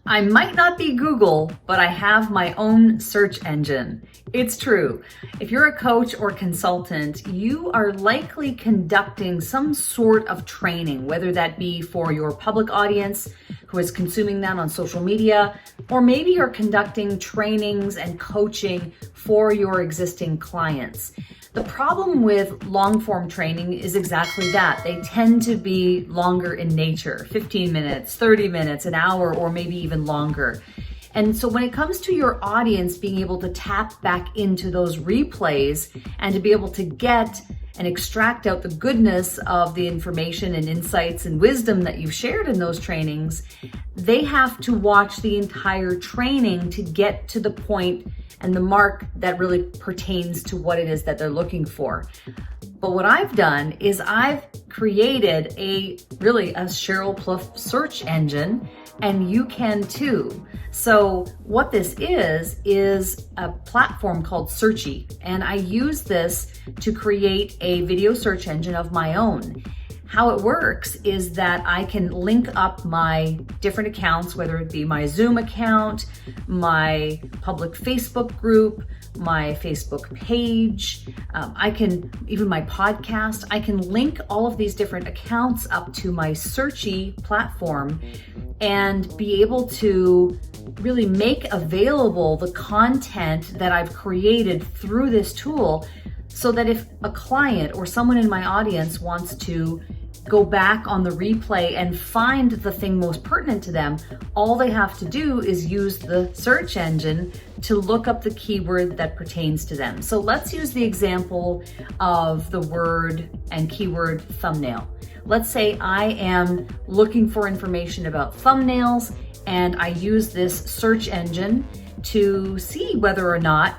I might not be Google, but I have my own search engine. It's true. If you're a coach or consultant, you are likely conducting some sort of training, whether that be for your public audience who is consuming that on social media, or maybe you're conducting trainings and coaching for your existing clients. The problem with long form training is exactly that. They tend to be longer in nature, 15 minutes, 30 minutes, an hour, or maybe even longer. And so when it comes to your audience being able to tap back into those replays and to be able to get and extract out the goodness of the information and insights and wisdom that you've shared in those trainings, they have to watch the entire training to get to the point and the mark that really pertains to what it is that they're looking for. But what I've done is I've created a Sheryl Plouffe search engine, and you can too. So what this is a platform called Searchy, and I use this to create a video search engine of my own. How it works is that I can link up my different accounts, whether it be my Zoom account, my public Facebook group, my Facebook page, even my podcast. I can link all of these different accounts up to my Searchy platform and be able to really make available the content that I've created through this tool, so that if a client or someone in my audience wants to go back on the replay and find the thing most pertinent to them, all they have to do is use the search engine to look up the keyword that pertains to them. So let's use the example of the word and keyword thumbnail. Let's say I am looking for information about thumbnails, and I use this search engine to see whether or not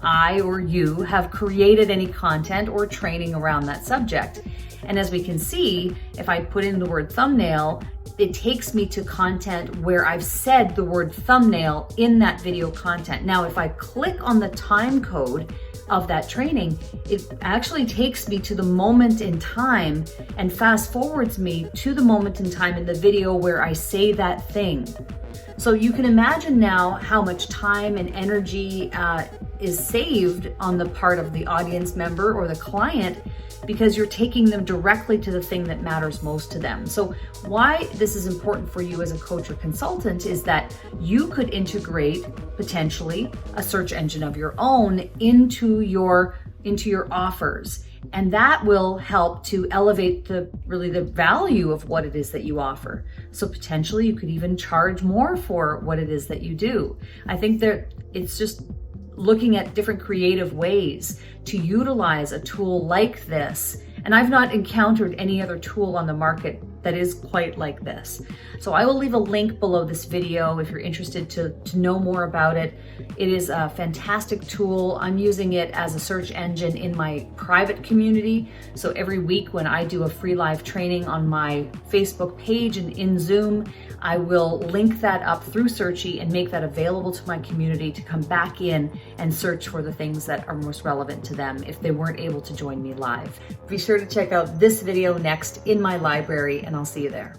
I or you have created any content or training around that subject. And as we can see, if I put in the word thumbnail, it takes me to content where I've said the word thumbnail in that video content. Now, if I click on the time code of that training, it actually takes me to the moment in time and fast forwards me to the moment in time in the video where I say that thing. So you can imagine now how much time and energy is saved on the part of the audience member or the client, because you're taking them directly to the thing that matters most to them. So why this is important for you as a coach or consultant is that you could integrate potentially a search engine of your own into your offers. And that will help to elevate the value of what it is that you offer. So potentially you could even charge more for what it is that you do. I think that it's just looking at different creative ways to utilize a tool like this. And I've not encountered any other tool on the market that is quite like this. So I will leave a link below this video if you're interested to know more about it. It is a fantastic tool. I'm using it as a search engine in my private community. So every week when I do a free live training on my Facebook page and in Zoom, I will link that up through Searchy and make that available to my community to come back in and search for the things that are most relevant to them if they weren't able to join me live. Be sure to check out this video next in my library, and I'll see you there.